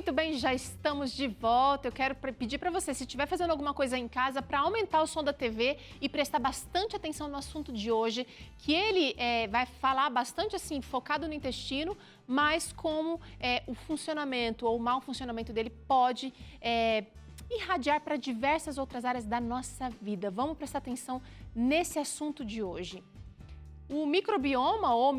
Muito bem, já estamos de volta. Eu quero pedir para você, se estiver fazendo alguma coisa em casa, para aumentar o som da TV e prestar bastante atenção no assunto de hoje, que ele vai falar bastante assim, focado no intestino, mas como o funcionamento ou o mau funcionamento dele pode irradiar para diversas outras áreas da nossa vida. Vamos prestar atenção nesse assunto de hoje. O microbioma ou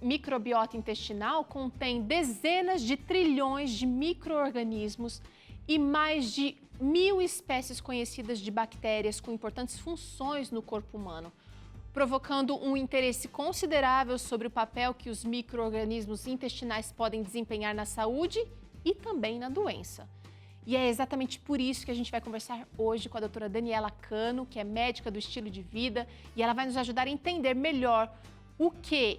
microbiota intestinal contém dezenas de trilhões de micro-organismos e mais de 1000 espécies conhecidas de bactérias com importantes funções no corpo humano, provocando um interesse considerável sobre o papel que os micro-organismos intestinais podem desempenhar na saúde e também na doença. E é exatamente por isso que a gente vai conversar hoje com a doutora Daniela Cano, que é médica do estilo de vida, e ela vai nos ajudar a entender melhor o que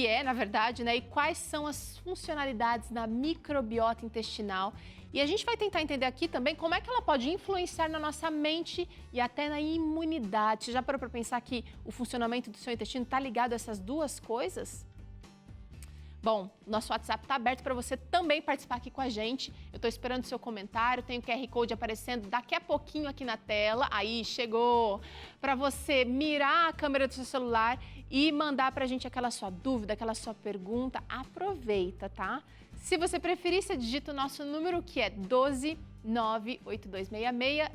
é, na verdade, né, e quais são as funcionalidades da microbiota intestinal. E a gente vai tentar entender aqui também como é que ela pode influenciar na nossa mente e até na imunidade. Você já parou para pensar que o funcionamento do seu intestino está ligado a essas duas coisas? Bom, nosso WhatsApp está aberto para você também participar aqui com a gente. Eu estou esperando o seu comentário, tem o QR Code aparecendo daqui a pouquinho aqui na tela. Aí, chegou! Para você mirar a câmera do seu celular e mandar para a gente aquela sua dúvida, aquela sua pergunta. Aproveita, tá? Se você preferir, você digita o nosso número, que é 12 98266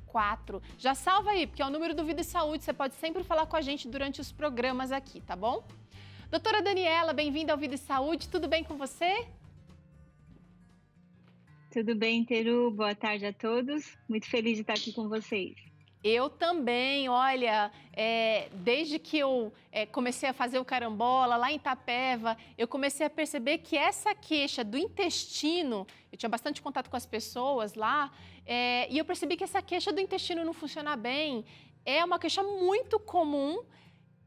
0004. Já salva aí, porque é o número do Vida e Saúde. Você pode sempre falar com a gente durante os programas aqui, tá bom? Doutora Daniela, bem-vinda ao Vida e Saúde, tudo bem com você? Tudo bem, Teru? Boa tarde a todos. Muito feliz de estar aqui com vocês. Eu também, olha, desde que eu comecei a fazer o carambola lá em Itapeva, eu comecei a perceber que essa queixa do intestino, eu tinha bastante contato com as pessoas lá, e eu percebi que essa queixa do intestino não funciona bem, é uma queixa muito comum.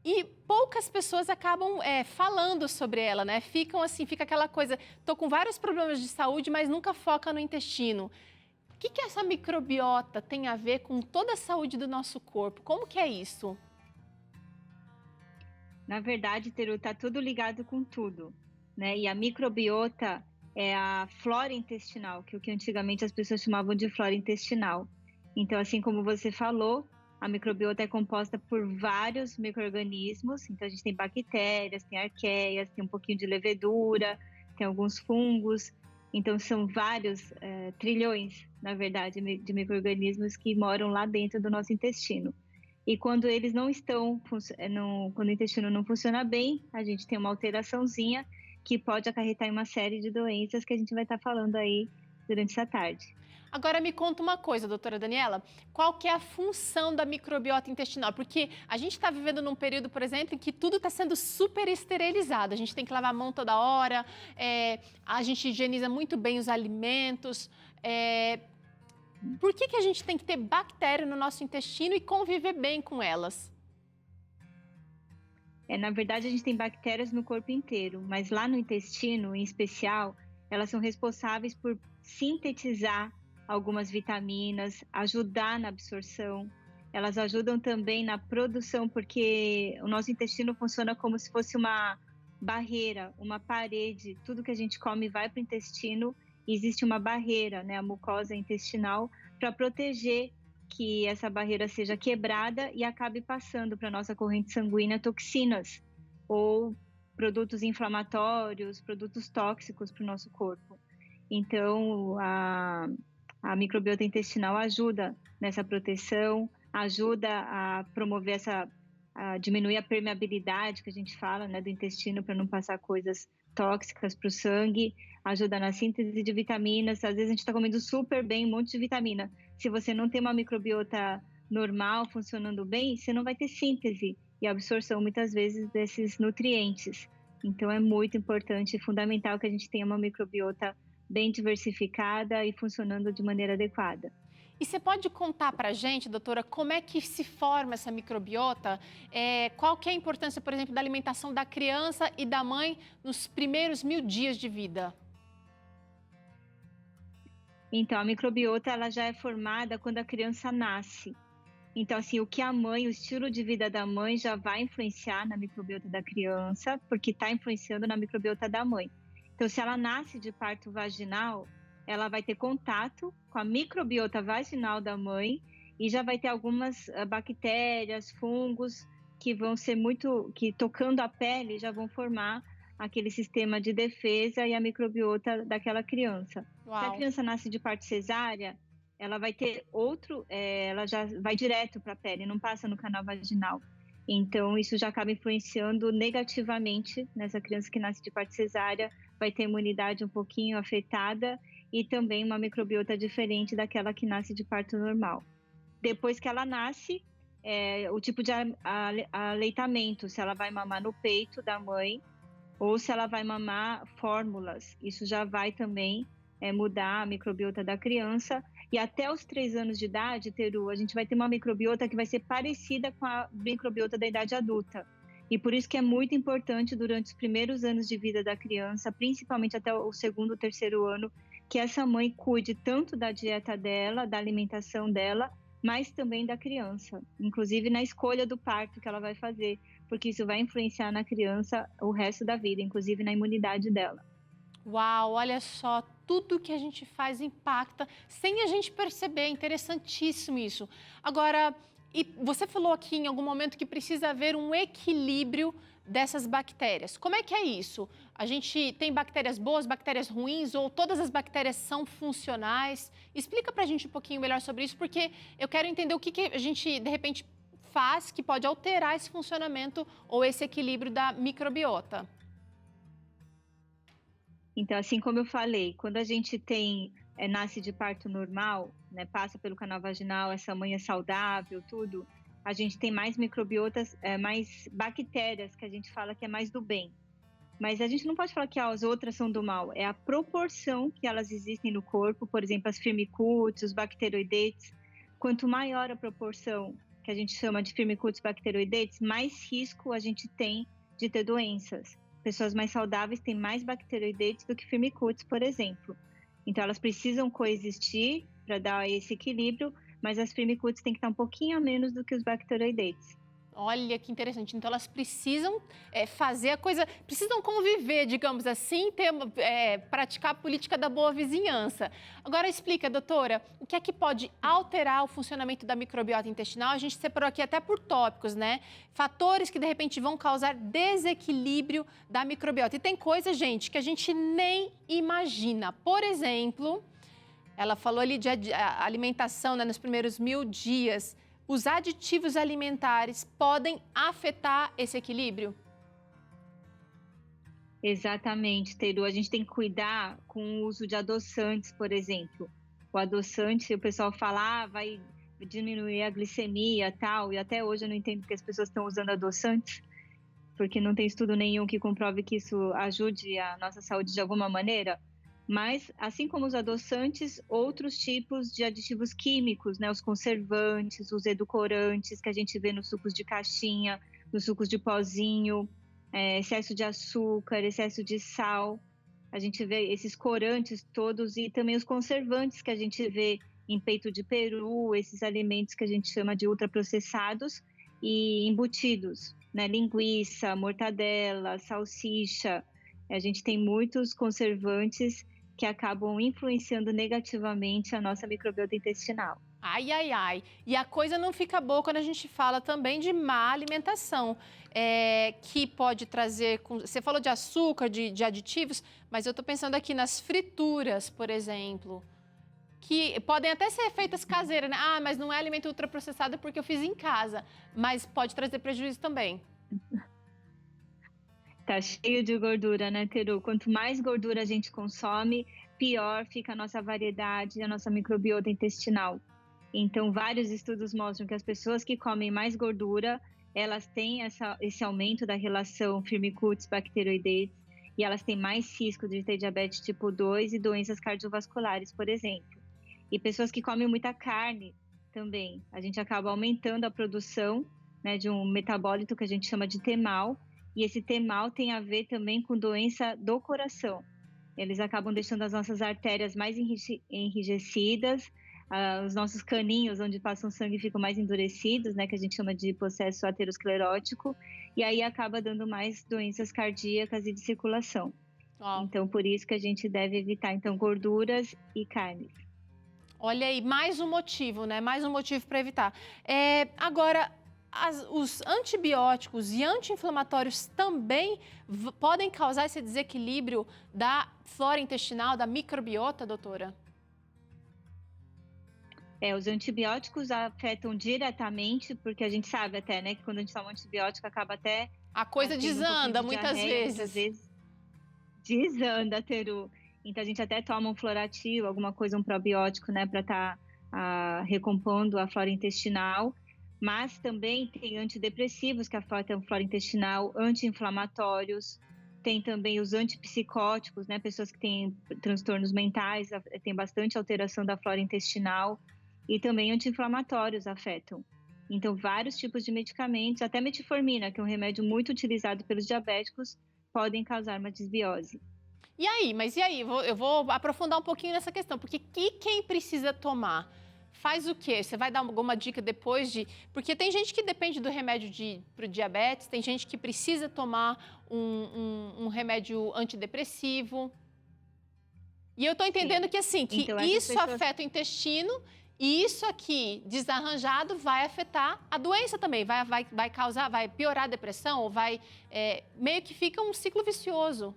E poucas pessoas acabam falando sobre ela, né? Ficam assim, fica aquela coisa, tô com vários problemas de saúde, mas nunca foca no intestino. O que essa microbiota tem a ver com toda a saúde do nosso corpo? Como que é isso? Na verdade, Teru, tá tudo ligado com tudo, né? E a microbiota é a flora intestinal, que é o que antigamente as pessoas chamavam de flora intestinal. Então, assim como você falou, a microbiota é composta por vários micro-organismos. Então, a gente tem bactérias, tem arqueias, tem um pouquinho de levedura, tem alguns fungos. Então, são vários trilhões, na verdade, de micro-organismos que moram lá dentro do nosso intestino. E quando eles não estão, quando o intestino não funciona bem, a gente tem uma alteraçãozinha que pode acarretar em uma série de doenças que a gente vai estar falando aí durante essa tarde. Agora me conta uma coisa, doutora Daniela, qual que é a função da microbiota intestinal? Porque a gente está vivendo num período, por exemplo, em que tudo está sendo super esterilizado. A gente tem que lavar a mão toda hora, a gente higieniza muito bem os alimentos. Por que a gente tem que ter bactéria no nosso intestino e conviver bem com elas? Na verdade, a gente tem bactérias no corpo inteiro, mas lá no intestino, em especial, elas são responsáveis por sintetizar algumas vitaminas, ajudar na absorção. Elas ajudam também na produção, porque o nosso intestino funciona como se fosse uma barreira, uma parede. Tudo que a gente come vai para o intestino e existe uma barreira, né, a mucosa intestinal, para proteger que essa barreira seja quebrada e acabe passando para a nossa corrente sanguínea toxinas ou produtos inflamatórios, produtos tóxicos para o nosso corpo. Então, a microbiota intestinal ajuda nessa proteção, ajuda a promover a diminuir a permeabilidade que a gente fala, né, do intestino para não passar coisas tóxicas para o sangue, ajuda na síntese de vitaminas. Às vezes a gente está comendo super bem, um monte de vitamina. Se você não tem uma microbiota normal, funcionando bem, você não vai ter síntese e absorção, muitas vezes, desses nutrientes. Então, é muito importante e fundamental que a gente tenha uma microbiota bem diversificada e funcionando de maneira adequada. E você pode contar para a gente, doutora, como é que se forma essa microbiota? Qual que é a importância, por exemplo, da alimentação da criança e da mãe nos primeiros 1000 dias de vida? Então, a microbiota ela já é formada quando a criança nasce. Então, assim, o que a mãe, o estilo de vida da mãe já vai influenciar na microbiota da criança, porque está influenciando na microbiota da mãe. Então, se ela nasce de parto vaginal, ela vai ter contato com a microbiota vaginal da mãe e já vai ter algumas bactérias, fungos que vão ser que tocando a pele já vão formar aquele sistema de defesa e a microbiota daquela criança. Uau. Se a criança nasce de parto cesárea, ela vai ter ela já vai direto para a pele, não passa no canal vaginal. Então, isso já acaba influenciando negativamente nessa criança que nasce de parto cesárea, vai ter imunidade um pouquinho afetada e também uma microbiota diferente daquela que nasce de parto normal. Depois que ela nasce, o tipo de aleitamento, se ela vai mamar no peito da mãe ou se ela vai mamar fórmulas, isso já vai também mudar a microbiota da criança. E até os 3 anos de idade, Teru, a gente vai ter uma microbiota que vai ser parecida com a microbiota da idade adulta. E por isso que é muito importante durante os primeiros anos de vida da criança, principalmente até o 2º, 3º ano, que essa mãe cuide tanto da dieta dela, da alimentação dela, mas também da criança, inclusive na escolha do parto que ela vai fazer, porque isso vai influenciar na criança o resto da vida, inclusive na imunidade dela. Uau, olha só, tudo que a gente faz impacta sem a gente perceber, é interessantíssimo isso. Agora, e você falou aqui em algum momento que precisa haver um equilíbrio dessas bactérias. Como é que é isso? A gente tem bactérias boas, bactérias ruins ou todas as bactérias são funcionais? Explica pra gente um pouquinho melhor sobre isso, porque eu quero entender o que a gente, de repente, faz que pode alterar esse funcionamento ou esse equilíbrio da microbiota. Então, assim como eu falei, quando a gente nasce de parto normal, né, passa pelo canal vaginal, essa mãe é saudável, tudo, a gente tem mais microbiotas, mais bactérias, que a gente fala que é mais do bem. Mas a gente não pode falar que as outras são do mal, é a proporção que elas existem no corpo, por exemplo, as firmicutes, os bacteroidetes. Quanto maior a proporção que a gente chama de firmicutes, bacteroidetes, mais risco a gente tem de ter doenças. Pessoas mais saudáveis têm mais bacteroidetes do que firmicutes, por exemplo. Então, elas precisam coexistir para dar esse equilíbrio, mas as firmicutes têm que estar um pouquinho a menos do que os bacteroidetes. Olha que interessante. Então, elas precisam fazer a coisa, precisam conviver, digamos assim, praticar a política da boa vizinhança. Agora, explica, doutora, o que é que pode alterar o funcionamento da microbiota intestinal? A gente separou aqui até por tópicos, né? Fatores que, de repente, vão causar desequilíbrio da microbiota. E tem coisa, gente, que a gente nem imagina. Por exemplo, ela falou ali de alimentação, né, nos primeiros 1000 dias. Os aditivos alimentares podem afetar esse equilíbrio? Exatamente, Teru. A gente tem que cuidar com o uso de adoçantes, por exemplo. O adoçante, o pessoal fala, vai diminuir a glicemia e tal, e até hoje eu não entendo porque as pessoas estão usando adoçantes, porque não tem estudo nenhum que comprove que isso ajude a nossa saúde de alguma maneira. Mas, assim como os adoçantes, outros tipos de aditivos químicos, né? Os conservantes, os edulcorantes que a gente vê nos sucos de caixinha, nos sucos de pozinho, excesso de açúcar, excesso de sal. A gente vê esses corantes todos e também os conservantes que a gente vê em peito de peru, esses alimentos que a gente chama de ultraprocessados e embutidos, né? Linguiça, mortadela, salsicha. A gente tem muitos conservantes que acabam influenciando negativamente a nossa microbiota intestinal. Ai, ai, ai. E a coisa não fica boa quando a gente fala também de má alimentação, que pode trazer... Você falou de açúcar, de aditivos, mas eu estou pensando aqui nas frituras, por exemplo, que podem até ser feitas caseiras, né? Ah, mas não é alimento ultraprocessado porque eu fiz em casa, mas pode trazer prejuízo também. Tá cheio de gordura, né, Teru? Quanto mais gordura a gente consome, pior fica a nossa variedade, a nossa microbiota intestinal. Então, vários estudos mostram que as pessoas que comem mais gordura, elas têm esse aumento da relação firmicutes-bacteroidetes e elas têm mais risco de ter diabetes tipo 2 e doenças cardiovasculares, por exemplo. E pessoas que comem muita carne também, a gente acaba aumentando a produção, né, de um metabólito que a gente chama de TMAO, e esse TMAO tem a ver também com doença do coração. Eles acabam deixando as nossas artérias mais enrijecidas, os nossos caninhos onde passam sangue ficam mais endurecidos, né, que a gente chama de processo aterosclerótico, e aí acaba dando mais doenças cardíacas e de circulação. Ó, Então, por isso que a gente deve evitar, então, gorduras e carnes. olha aí, mais um motivo, né? Mais um motivo para evitar. Agora, os antibióticos e anti-inflamatórios também podem causar esse desequilíbrio da flora intestinal, da microbiota, doutora? Os antibióticos afetam diretamente, porque a gente sabe até, né, que quando a gente toma antibiótico acaba até A coisa tendo um pouquinho desanda de muitas diarreia, muitas vezes. vezes desanda, Teru. Então a gente até toma um florativo, alguma coisa, um probiótico, né, para estar recompondo a flora intestinal. Mas também tem antidepressivos que afetam a flora intestinal, anti-inflamatórios, tem também os antipsicóticos, né, pessoas que têm transtornos mentais, tem bastante alteração da flora intestinal, e também anti-inflamatórios afetam. Então, vários tipos de medicamentos, até metformina, que é um remédio muito utilizado pelos diabéticos, podem causar uma desbiose. E aí, mas e aí? Eu vou aprofundar um pouquinho nessa questão, porque quem precisa tomar? Faz o quê? Você vai dar alguma dica depois de... Porque tem gente que depende do remédio para o diabetes, tem gente que precisa tomar um remédio antidepressivo. E eu estou entendendo Sim. que assim, que Então, isso afeta o intestino e isso aqui, desarranjado, vai afetar a doença também. Vai causar, vai piorar a depressão, ou vai... meio que fica um ciclo vicioso.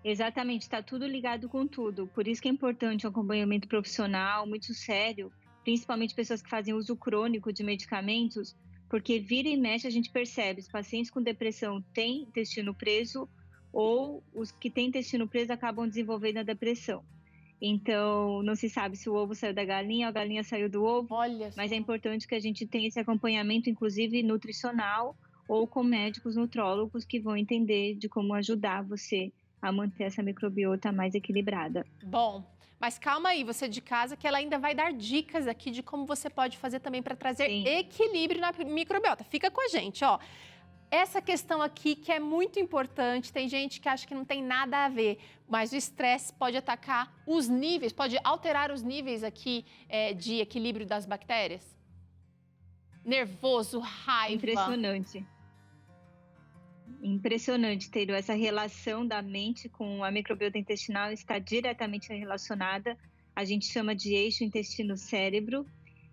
Exatamente, está tudo ligado com tudo. Por isso que é importante um acompanhamento profissional muito sério, principalmente pessoas que fazem uso crônico de medicamentos, porque vira e mexe a gente percebe, os pacientes com depressão têm intestino preso ou os que têm intestino preso acabam desenvolvendo a depressão. Então, não se sabe se o ovo saiu da galinha ou a galinha saiu do ovo, Olha mas só. é importante que a gente tenha esse acompanhamento, inclusive nutricional, ou com médicos nutrólogos que vão entender de como ajudar você a manter essa microbiota mais equilibrada. Bom, mas calma aí, você de casa, que ela ainda vai dar dicas aqui de como você pode fazer também para trazer Sim. equilíbrio na microbiota. Fica com a gente, ó. Essa questão aqui que é muito importante, tem gente que acha que não tem nada a ver, mas o estresse pode atacar os níveis, pode alterar os níveis aqui de equilíbrio das bactérias. Nervoso, raiva. Impressionante. Impressionante, Teiro. Essa relação da mente com a microbiota intestinal está diretamente relacionada. A gente chama de eixo intestino-cérebro.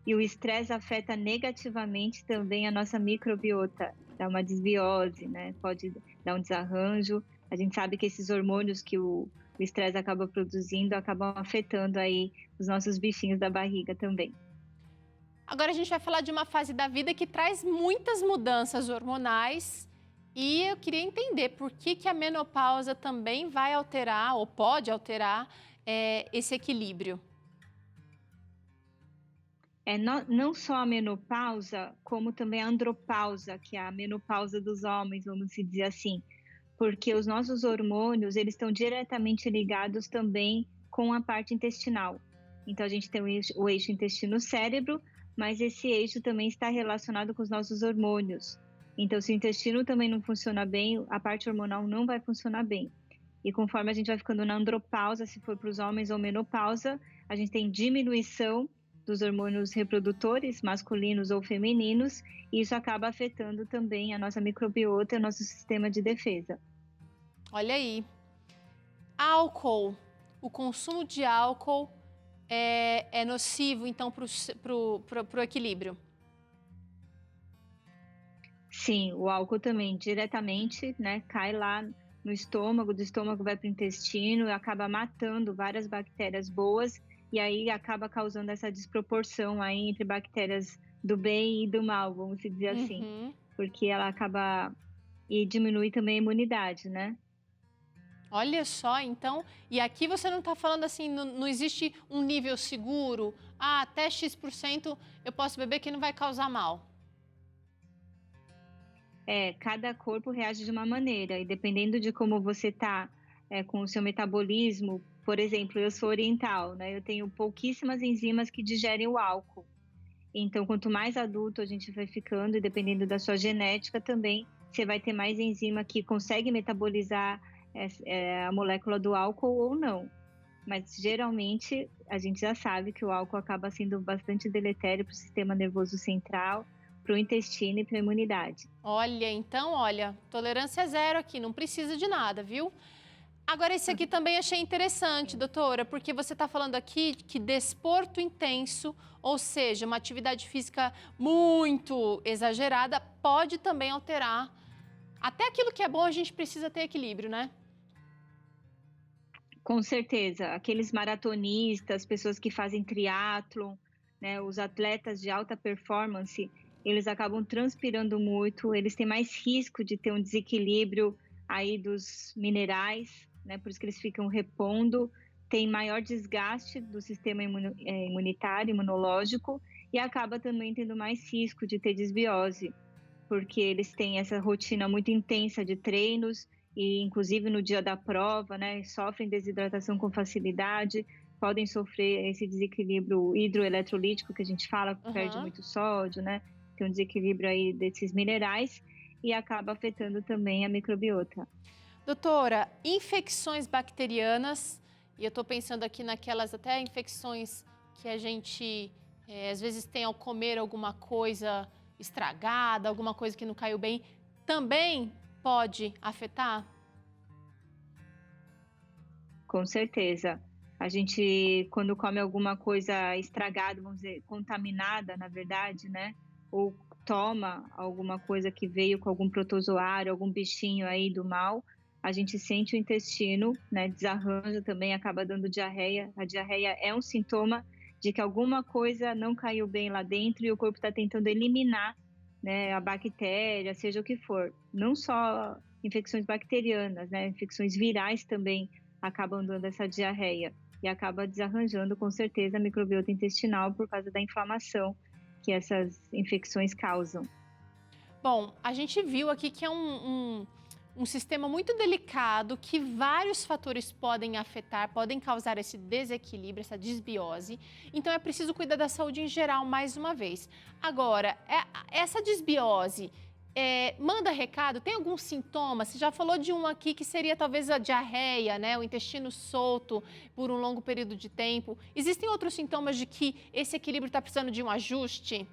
E o estresse afeta negativamente também a nossa microbiota. Dá uma desbiose, né? Pode dar um desarranjo. A gente sabe que esses hormônios que o estresse acaba produzindo acabam afetando aí os nossos bichinhos da barriga também. Agora a gente vai falar de uma fase da vida que traz muitas mudanças hormonais. E eu queria entender por que a menopausa também vai alterar, ou pode alterar, esse equilíbrio. Não só a menopausa, como também a andropausa, que é a menopausa dos homens, vamos dizer assim. Porque os nossos hormônios, eles estão diretamente ligados também com a parte intestinal. Então, a gente tem o eixo intestino-cérebro, mas esse eixo também está relacionado com os nossos hormônios. Então, se o intestino também não funciona bem, a parte hormonal não vai funcionar bem. E conforme a gente vai ficando na andropausa, se for para os homens, ou menopausa, a gente tem diminuição dos hormônios reprodutores, masculinos ou femininos, e isso acaba afetando também a nossa microbiota e o nosso sistema de defesa. Olha aí. Álcool. O consumo de álcool é nocivo, então, para o equilíbrio? Sim, o álcool também diretamente, né, cai lá no estômago, do estômago vai para o intestino e acaba matando várias bactérias boas e aí acaba causando essa desproporção aí entre bactérias do bem e do mal, vamos dizer assim, porque ela acaba e diminui também a imunidade, né? Olha só, então, e aqui você não está falando assim, não existe um nível seguro, até X% eu posso beber que não vai causar mal. Cada corpo reage de uma maneira, e dependendo de como você está com o seu metabolismo, por exemplo, eu sou oriental, né? Eu tenho pouquíssimas enzimas que digerem o álcool. Então, quanto mais adulto a gente vai ficando, e dependendo da sua genética também, você vai ter mais enzima que consegue metabolizar a molécula do álcool ou não. Mas, geralmente, a gente já sabe que o álcool acaba sendo bastante deletério para o sistema nervoso central, para o intestino e para a imunidade. Olha, então, olha, tolerância zero aqui, não precisa de nada, viu? Agora, esse aqui também achei interessante, doutora, porque você está falando aqui que desporto intenso, ou seja, uma atividade física muito exagerada, pode também alterar. Até aquilo que é bom, a gente precisa ter equilíbrio, né? Com certeza, aqueles maratonistas, pessoas que fazem triatlon, né, os atletas de alta performance, eles acabam transpirando muito, eles têm mais risco de ter um desequilíbrio aí dos minerais, né, por isso que eles ficam repondo, tem maior desgaste do sistema imunitário, imunológico, e acaba também tendo mais risco de ter desbiose, porque eles têm essa rotina muito intensa de treinos e inclusive no dia da prova, né, sofrem desidratação com facilidade, podem sofrer esse desequilíbrio hidroeletrolítico que a gente fala, perde Aham. muito sódio, né, tem um desequilíbrio aí desses minerais e acaba afetando também a microbiota. Doutora, infecções bacterianas, e eu estou pensando aqui naquelas até infecções que a gente às vezes tem ao comer alguma coisa estragada, alguma coisa que não caiu bem, também pode afetar? Com certeza. A gente, quando come alguma coisa estragada, vamos dizer, contaminada, na verdade, né? Ou toma alguma coisa que veio com algum protozoário, algum bichinho aí do mal, a gente sente o intestino, né? Desarranja também, acaba dando diarreia. A diarreia é um sintoma de que alguma coisa não caiu bem lá dentro e o corpo está tentando eliminar, né? A bactéria, seja o que for. Não só infecções bacterianas, né? Infecções virais também acabam dando essa diarreia e acaba desarranjando com certeza a microbiota intestinal por causa da inflamação que essas infecções causam. Bom, a gente viu aqui que é um sistema muito delicado, que vários fatores podem afetar, podem causar esse desequilíbrio, essa desbiose. Então é preciso cuidar da saúde em geral mais uma vez. Agora, essa desbiose manda recado? Tem algum sintoma? Você já falou de um aqui que seria talvez a diarreia, né? O intestino solto por um longo período de tempo. Existem outros sintomas de que esse equilíbrio está precisando de um ajuste?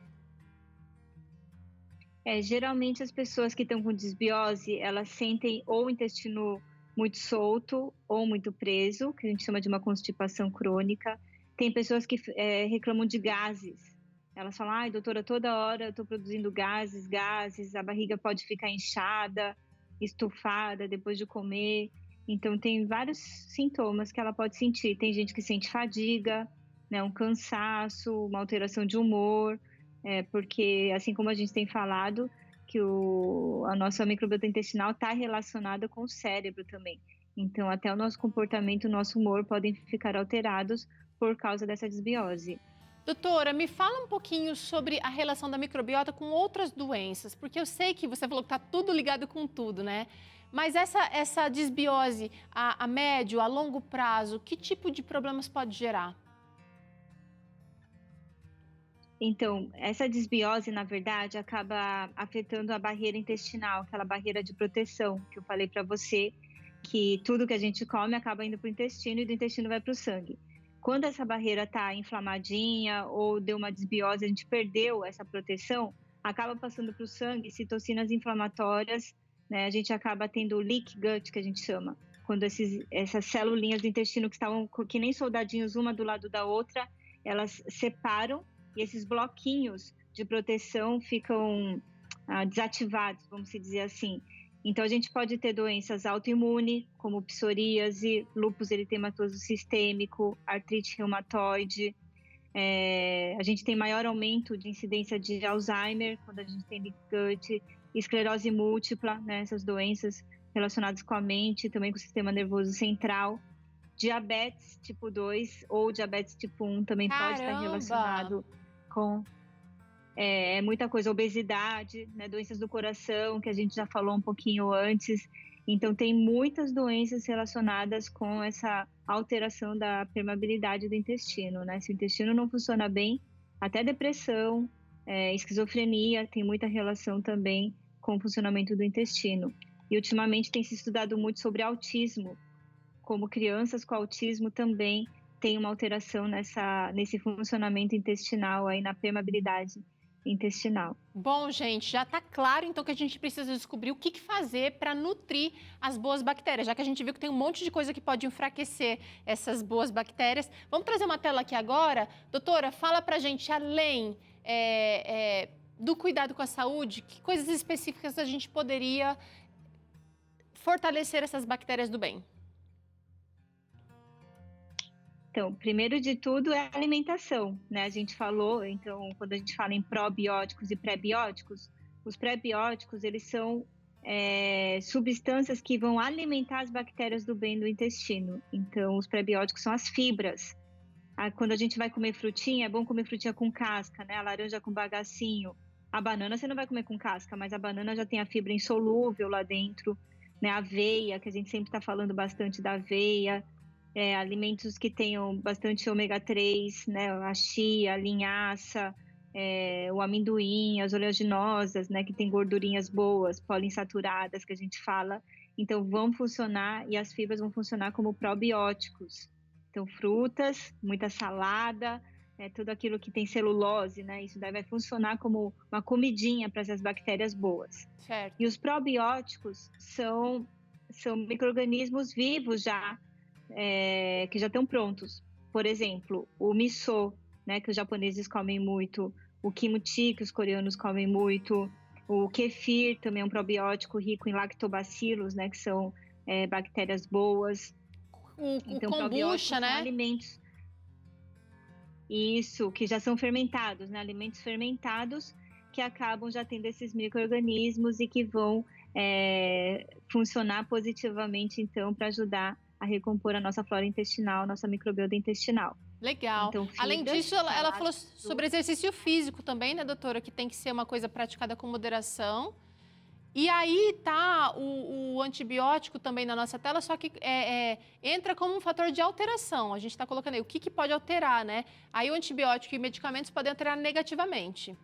Geralmente as pessoas que estão com desbiose, elas sentem ou o intestino muito solto ou muito preso, que a gente chama de uma constipação crônica. Tem pessoas que reclamam de gases. Elas falam, ai, doutora, toda hora eu estou produzindo gases, gases, a barriga pode ficar inchada, estufada depois de comer. Então, tem vários sintomas que ela pode sentir. Tem gente que sente fadiga, né, um cansaço, uma alteração de humor, porque, assim como a gente tem falado, que a nossa microbiota intestinal está relacionada com o cérebro também. Então, até o nosso comportamento, o nosso humor podem ficar alterados por causa dessa desbiose. Doutora, me fala um pouquinho sobre a relação da microbiota com outras doenças, porque eu sei que você falou que está tudo ligado com tudo, né? Mas essa desbiose a médio, a longo prazo, que tipo de problemas pode gerar? Então, essa desbiose, na verdade, acaba afetando a barreira intestinal, aquela barreira de proteção que eu falei para você, que tudo que a gente come acaba indo para o intestino e do intestino vai para o sangue. Quando essa barreira está inflamadinha ou deu uma desbiose, a gente perdeu essa proteção, acaba passando para o sangue citocinas inflamatórias, né? A gente acaba tendo leak gut, que a gente chama, quando essas celulinhas do intestino que estavam que nem soldadinhos uma do lado da outra, elas separam e esses bloquinhos de proteção ficam desativados, vamos dizer assim. Então, a gente pode ter doenças autoimunes, como psoríase, lúpus eritematoso sistêmico, artrite reumatoide. A gente tem maior aumento de incidência de Alzheimer, quando a gente tem leaky gut, esclerose múltipla, né, essas doenças relacionadas com a mente, também com o sistema nervoso central. Diabetes tipo 2 ou diabetes tipo 1 também pode estar Caramba! relacionado com muita coisa, obesidade, né, doenças do coração, que a gente já falou um pouquinho antes. Então, tem muitas doenças relacionadas com essa alteração da permeabilidade do intestino, né? Se o intestino não funciona bem, até depressão, esquizofrenia tem muita relação também com o funcionamento do intestino. E ultimamente tem se estudado muito sobre autismo, como crianças com autismo também têm uma alteração nesse funcionamento intestinal aí na permeabilidade intestinal. Bom, gente, já está claro então que a gente precisa descobrir o que fazer para nutrir as boas bactérias, já que a gente viu que tem um monte de coisa que pode enfraquecer essas boas bactérias. Vamos trazer uma tela aqui agora. Doutora, fala para a gente, além do cuidado com a saúde, que coisas específicas a gente poderia fortalecer essas bactérias do bem? Então, primeiro de tudo é a alimentação, né? A gente falou, então, quando a gente fala em probióticos e pré-bióticos, os pré-bióticos, eles são substâncias que vão alimentar as bactérias do bem do intestino. Então, os pré-bióticos são as fibras. Quando a gente vai comer frutinha, é bom comer frutinha com casca, né? A laranja com bagacinho. A banana você não vai comer com casca, mas a banana já tem a fibra insolúvel lá dentro, né? A aveia, que a gente sempre está falando bastante da aveia. Alimentos que tenham bastante ômega 3, né? A chia, a linhaça, o amendoim, as oleaginosas, né? Que tem gordurinhas boas, poliinsaturadas, que a gente fala. Então, vão funcionar e as fibras vão funcionar como probióticos. Então, frutas, muita salada, tudo aquilo que tem celulose, né? Isso daí vai funcionar como uma comidinha para essas bactérias boas. Certo. E os probióticos são micro-organismos vivos já, que já estão prontos. Por exemplo, o miso, né, que os japoneses comem muito, o kimchi, que os coreanos comem muito, o kefir também é um probiótico rico em lactobacilos, né, que são bactérias boas. Então, kombucha, né? São alimentos, isso, que já são fermentados, né, alimentos fermentados que acabam já tendo esses micro-organismos e que vão funcionar positivamente, então, para ajudar a recompor a nossa flora intestinal, nossa microbiota intestinal. Legal. Então, fibras, além disso, ela falou frutas. sobre exercício físico também, né, doutora? Que tem que ser uma coisa praticada com moderação. E aí tá o antibiótico também na nossa tela, só que entra como um fator de alteração. A gente está colocando aí o que pode alterar, né? Aí o antibiótico e medicamentos podem alterar negativamente.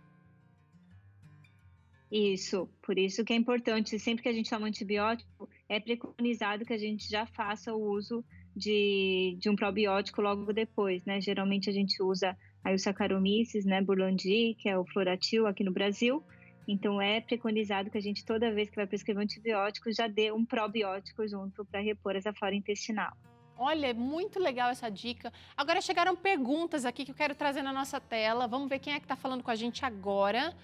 Isso, por isso que é importante, sempre que a gente toma antibiótico, é preconizado que a gente já faça o uso de um probiótico logo depois, né? Geralmente a gente usa aí o Saccharomyces, né, Burlandi, que é o Floratil aqui no Brasil. Então é preconizado que a gente, toda vez que vai prescrever um antibiótico, já dê um probiótico junto para repor essa flora intestinal. Olha, é muito legal essa dica. Agora chegaram perguntas aqui que eu quero trazer na nossa tela. Vamos ver quem é que está falando com a gente agora.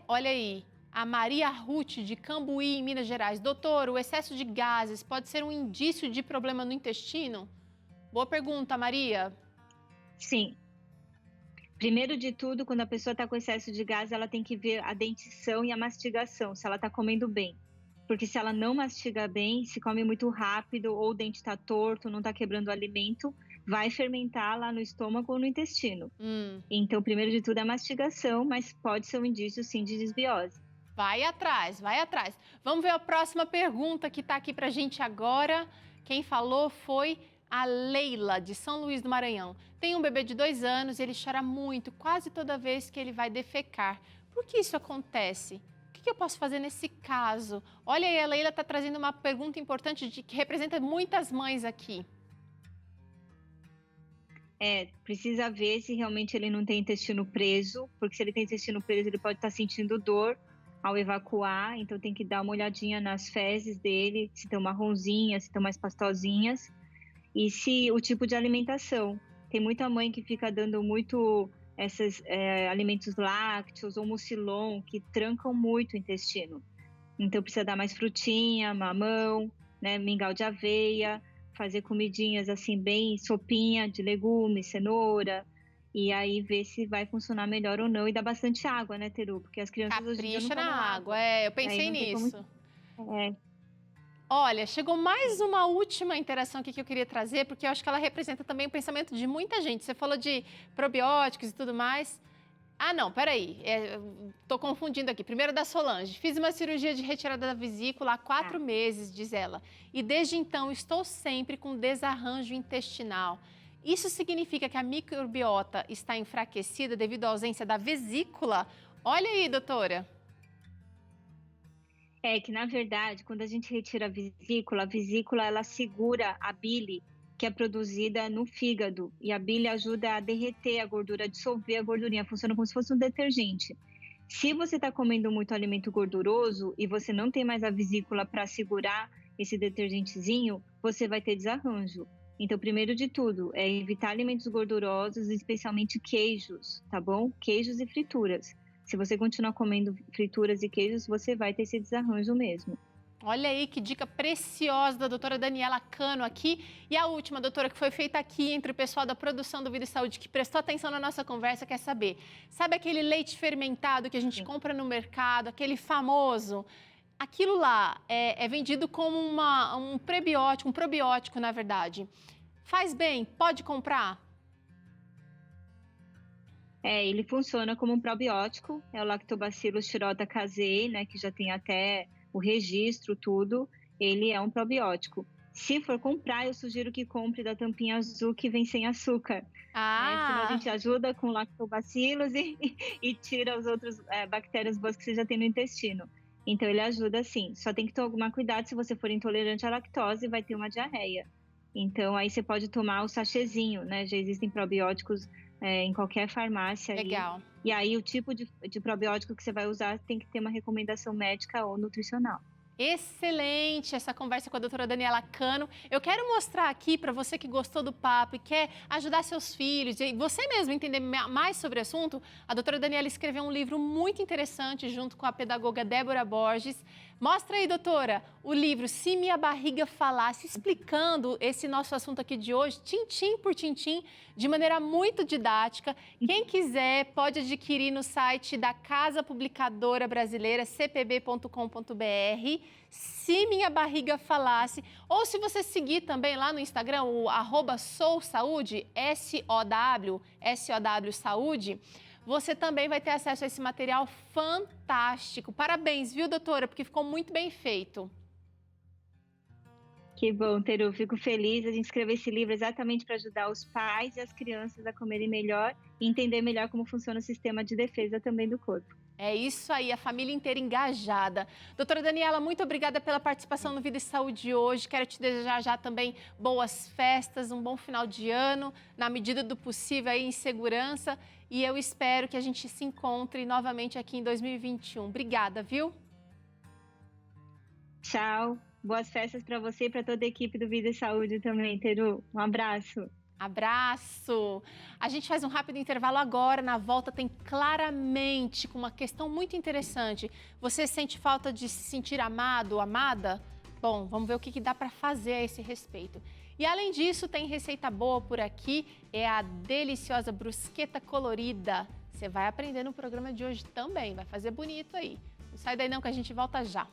Olha aí, a Maria Ruth, de Cambuí, em Minas Gerais. Doutor, o excesso de gases pode ser um indício de problema no intestino? Boa pergunta, Maria. Sim. Primeiro de tudo, quando a pessoa está com excesso de gás, ela tem que ver a dentição e a mastigação, se ela está comendo bem. Porque se ela não mastiga bem, se come muito rápido, ou o dente está torto, não está quebrando o alimento, vai fermentar lá no estômago ou no intestino. Então, primeiro de tudo é a mastigação, mas pode ser um indício, sim, de desbiose. Vai atrás, vai atrás. Vamos ver a próxima pergunta que está aqui para a gente agora. Quem falou foi a Leila, de São Luís do Maranhão. Tem um bebê de 2 anos e ele chora muito, quase toda vez que ele vai defecar. Por que isso acontece? O que eu posso fazer nesse caso? Olha aí, a Leila está trazendo uma pergunta importante que representa muitas mães aqui. Precisa ver se realmente ele não tem intestino preso, porque se ele tem intestino preso, ele pode estar sentindo dor ao evacuar, então tem que dar uma olhadinha nas fezes dele, se estão marronzinhas, se estão mais pastosinhas, e se o tipo de alimentação. Tem muita mãe que fica dando muito esses alimentos lácteos ou mucilon, que trancam muito o intestino. Então precisa dar mais frutinha, mamão, né, mingau de aveia, fazer comidinhas assim, bem sopinha de legumes, cenoura, e aí ver se vai funcionar melhor ou não. E dá bastante água, né, Teru? Porque as crianças hoje em dia não Capricha tomam na água, eu pensei nisso. Olha, chegou mais uma última interação aqui que eu queria trazer, porque eu acho que ela representa também o pensamento de muita gente. Você falou de probióticos e tudo mais. Ah, não, peraí, tô confundindo aqui. Primeiro da Solange. Fiz uma cirurgia de retirada da vesícula há 4 meses, diz ela. E desde então estou sempre com desarranjo intestinal. Isso significa que a microbiota está enfraquecida devido à ausência da vesícula? Olha aí, doutora. Que na verdade, quando a gente retira a vesícula ela segura a bile que é produzida no fígado. E a bile ajuda a derreter a gordura, a dissolver a gordurinha, funciona como se fosse um detergente. Se você está comendo muito alimento gorduroso e você não tem mais a vesícula para segurar esse detergentezinho, você vai ter desarranjo. Então, primeiro de tudo, é evitar alimentos gordurosos, especialmente queijos, tá bom? Queijos e frituras. Se você continuar comendo frituras e queijos, você vai ter esse desarranjo mesmo. Olha aí que dica preciosa da doutora Daniela Cano aqui. E a última, doutora, que foi feita aqui entre o pessoal da produção do Vida e Saúde, que prestou atenção na nossa conversa, quer saber. Sabe aquele leite fermentado que a gente compra no mercado, aquele famoso? Aquilo lá é vendido como um prebiótico, um probiótico, na verdade. Faz bem? Pode comprar? Ele funciona como um probiótico, é o Lactobacillus shirota casei, né, que já tem até o registro, tudo. Ele é um probiótico. Se for comprar, eu sugiro que compre da tampinha azul que vem sem açúcar. Senão a gente ajuda com lactobacillus e tira as outras bactérias boas que você já tem no intestino. Então ele ajuda sim. Só tem que tomar cuidado, se você for intolerante à lactose, vai ter uma diarreia. Então aí você pode tomar o sachêzinho, né? Já existem probióticos em qualquer farmácia. Legal. E aí o tipo de probiótico que você vai usar tem que ter uma recomendação médica ou nutricional. Excelente essa conversa com a doutora Daniela Cano. Eu quero mostrar aqui para você que gostou do papo e quer ajudar seus filhos e você mesmo entender mais sobre o assunto. A doutora Daniela escreveu um livro muito interessante junto com a pedagoga Débora Borges. Mostra aí, doutora, o livro Se Minha Barriga Falasse, explicando esse nosso assunto aqui de hoje, tintim por tintim, de maneira muito didática. Quem quiser pode adquirir no site da Casa Publicadora Brasileira, cpb.com.br. Se Minha Barriga Falasse, ou se você seguir também lá no Instagram, o @sousaude, SOW Saúde, você também vai ter acesso a esse material fantástico. Parabéns, viu, doutora? Porque ficou muito bem feito. Que bom, Teru. Fico feliz. A gente escreveu esse livro exatamente para ajudar os pais e as crianças a comerem melhor e entender melhor como funciona o sistema de defesa também do corpo. É isso aí, a família inteira engajada. Doutora Daniela, muito obrigada pela participação no Vida e Saúde hoje. Quero te desejar já também boas festas, um bom final de ano, na medida do possível aí em segurança. E eu espero que a gente se encontre novamente aqui em 2021. Obrigada, viu? Tchau. Boas festas para você e para toda a equipe do Vida e Saúde também, Teru. Um abraço. Abraço! A gente faz um rápido intervalo agora, na volta tem claramente com uma questão muito interessante. Você sente falta de se sentir amado, amada? Bom, vamos ver o que dá para fazer a esse respeito. E além disso, tem receita boa por aqui, é a deliciosa brusqueta colorida. Você vai aprender no programa de hoje também, vai fazer bonito aí. Não sai daí não que a gente volta já.